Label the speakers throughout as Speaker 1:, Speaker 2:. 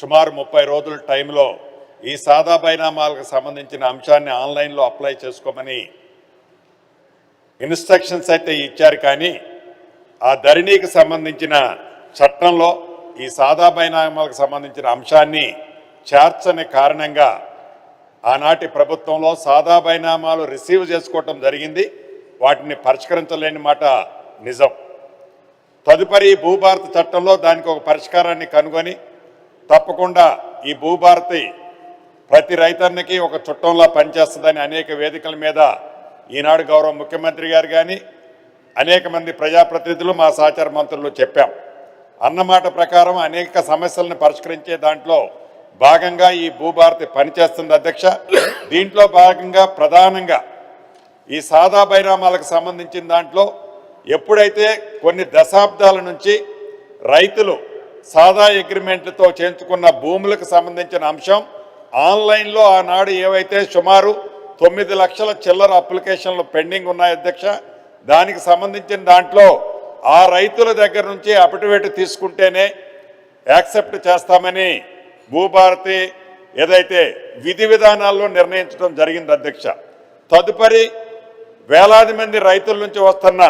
Speaker 1: సుమారు 30 రోజుల టైంలో ఈ సాదా బైనామాలకు సంబంధించిన అంశాన్ని ఆన్లైన్లో అప్లై చేసుకోమని ఇన్స్ట్రక్షన్స్ అయితే ఇచ్చారు. కానీ ఆ ధరణికి సంబంధించిన చట్టంలో ఈ సాదా బైనామాలకు సంబంధించిన అంశాన్ని చేర్చని కారణంగా ఆనాటి ప్రభుత్వంలో సాదా బైనామాలు రిసీవ్ చేసుకోవటం జరిగింది. వాటిని పరిష్కరించలేని మాట నిజం. తదుపరి భూభారత చట్టంలో దానికి ఒక పరిష్కారాన్ని కనుగొని తప్పకుండా ఈ భూభారతి ప్రతి రైతన్నకి ఒక చుట్టంలా పనిచేస్తుందని అనేక వేదికల మీద ఈనాడు గౌరవ ముఖ్యమంత్రి గారు కానీ అనేక మంది ప్రజాప్రతినిధులు మా సహచార మంత్రులు చెప్పాం. అన్నమాట ప్రకారం అనేక సమస్యలను పరిష్కరించే దాంట్లో భాగంగా ఈ భూభారతి పనిచేస్తుంది అధ్యక్ష. దీంట్లో భాగంగా ప్రధానంగా ఈ సాదా బైనామాలకు సంబంధించిన దాంట్లో ఎప్పుడైతే కొన్ని దశాబ్దాల నుంచి రైతులు సాదా అగ్రిమెంట్లతో చేయించుకున్న భూములకు సంబంధించిన అంశం ఆన్లైన్లో ఆనాడు ఏవైతే సుమారు 9 లక్షల చిల్లర అప్లికేషన్లు పెండింగ్ ఉన్నాయి అధ్యక్ష, దానికి సంబంధించిన దాంట్లో ఆ రైతుల దగ్గర నుంచి అఫిడవిట్ తీసుకుంటేనే యాక్సెప్ట్ చేస్తామని భూభారతి ఏదైతే విధి విధానాల్లో నిర్ణయించడం జరిగింది అధ్యక్ష. తదుపరి వేలాది మంది రైతుల నుంచి వస్తున్న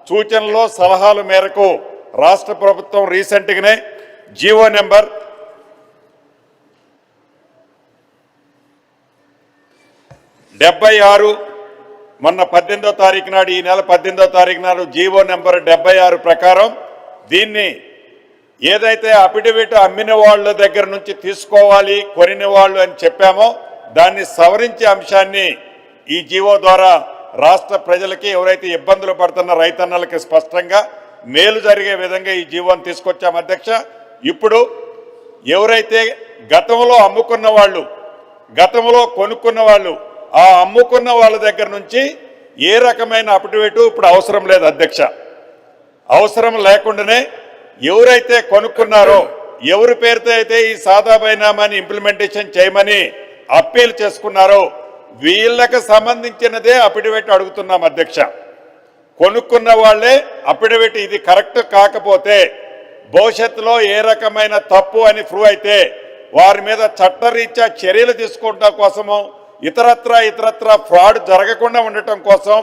Speaker 1: సూచనలు సలహాల మేరకు రాష్ట్ర ప్రభుత్వం రీసెంట్గానే జీవో నెంబర్ 76 మొన్న 18వ తారీఖు నాడు ఈ నెల 18వ తారీఖు నాడు జీవో నెంబర్ 76 ప్రకారం దీన్ని ఏదైతే అఫిడవిట్ అమ్మిన వాళ్ళ దగ్గర నుంచి తీసుకోవాలి కొనిన వాళ్ళు అని చెప్పామో దాన్ని సవరించే అంశాన్ని ఈ జీవో ద్వారా రాష్ట్ర ప్రజలకి ఎవరైతే ఇబ్బందులు పడుతున్న రైతన్నలకి స్పష్టంగా మేలు జరిగే విధంగా ఈ జీవోని తీసుకొచ్చాం అధ్యక్ష. ఇప్పుడు ఎవరైతే గతంలో అమ్ముకున్న వాళ్ళు గతంలో కొనుక్కున్న వాళ్ళు ఆ అమ్ముకున్న వాళ్ళ దగ్గర నుంచి ఏ రకమైన అఫిడవిట్ ఇప్పుడు అవసరం లేదు అధ్యక్ష. అవసరం లేకుండానే ఎవరైతే కొనుక్కున్నారో ఎవరి పేరుతో అయితే ఈ సాదా బైనామాని ఇంప్లిమెంటేషన్ చేయమని అప్పీల్ చేసుకున్నారో వీళ్ళకి సంబంధించినదే అఫిడవిట్ అడుగుతున్నాం అధ్యక్ష. కొనుక్కున్న వాళ్ళే అఫిడవిట్ ఇది కరెక్ట్ కాకపోతే భవిష్యత్తులో ఏ రకమైన తప్పు అని ప్రూవ్ అయితే వారి మీద చట్టరీత్యా చర్యలు తీసుకోవడం కోసము ఇతరత్ర ఫ్రాడ్ జరగకుండా ఉండటం కోసం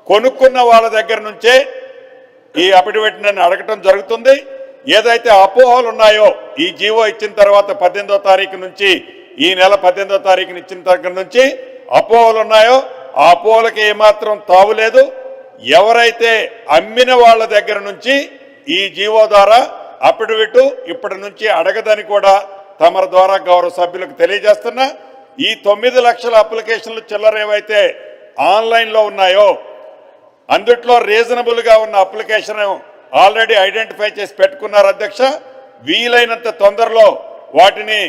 Speaker 1: కొనుక్కున్న వాళ్ళ దగ్గర నుంచే ఈ అఫిడవిట్ నేను అడగటం జరుగుతుంది. ఏదైతే అపోహలు ఉన్నాయో ఈ జీవో ఇచ్చిన తర్వాత 18వ తారీఖు నుంచి ఈ నెల 18వ తారీఖున ఇచ్చిన దగ్గర నుంచి అపోహలు ఉన్నాయో ఆ అపోహలకి ఏమాత్రం తావులేదు. ఎవరైతే అమ్మిన వాళ్ళ దగ్గర నుంచి ఈ జీవో ద్వారా అఫిడవిట్ ఇప్పటి నుంచి అడగదని కూడా తమరి ద్వారా గౌరవ సభ్యులకు తెలియజేస్తున్నా. ఈ 9 లక్షల అప్లికేషన్లు చిల్లర ఏవైతే ఆన్లైన్లో ఉన్నాయో అందుట్లో రీజనబుల్గా ఉన్న అప్లికేషన్ ఆల్రెడీ ఐడెంటిఫై చేసి పెట్టుకున్నారు అధ్యక్ష. వీలైనంత తొందరలో వాటిని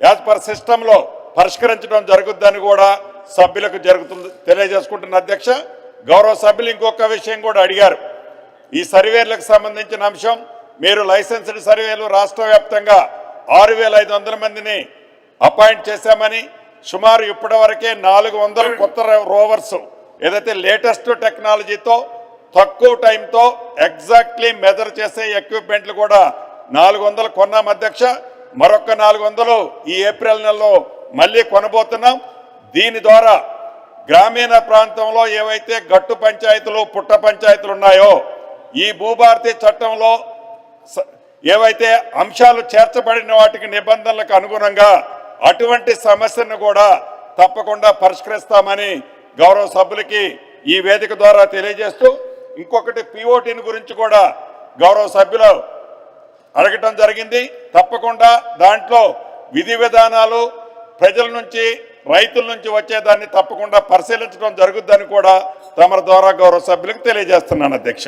Speaker 1: యాజ్ పర్ సిస్టంలో పరిష్కరించడం జరుగుద్దని కూడా సభ్యులకు తెలియజేసుకుంటున్న అధ్యక్ష. గౌరవ సభ్యులు ఇంకొక విషయం కూడా అడిగారు. ఈ సర్వేలకు సంబంధించిన అంశం మీరు లైసెన్స్డ్ సర్వేలు రాష్ట్ర వ్యాప్తంగా 6500 మందిని అపాయింట్ చేశామని సుమారు ఇప్పటి వరకే 400 కొత్త రోవర్స్ ఏదైతే లేటెస్ట్ టెక్నాలజీతో తక్కువ టైంతో ఎగ్జాక్ట్లీ మెజర్ చేసే ఎక్విప్మెంట్లు కూడా 400 కొన్నాం అధ్యక్ష. మరొక 400 ఈ ఏప్రిల్ నెలలో మళ్ళీ కొనబోతున్నాం. దీని ద్వారా గ్రామీణ ప్రాంతంలో ఏవైతే గట్టు పంచాయతీలు పుట్ట పంచాయతీలు ఉన్నాయో ఈ భూభారతి చట్టంలో ఏవైతే అంశాలు చేర్చబడిన వాటికి నిబంధనలకు అనుగుణంగా అటువంటి సమస్యను కూడా తప్పకుండా పరిష్కరిస్తామని గౌరవ సభ్యులకి ఈ వేదిక ద్వారా తెలియజేస్తూ ఇంకొకటి పిఓటిని గురించి కూడా గౌరవ సభ్యులు అడగటం జరిగింది. తప్పకుండా దాంట్లో విధి విధానాలు ప్రజల నుంచి రైతుల నుంచి వచ్చేదాన్ని తప్పకుండా పరిశీలించడం జరుగుద్దని కూడా తమ ద్వారా గౌరవ సభ్యులకు తెలియజేస్తున్నాను అధ్యక్ష.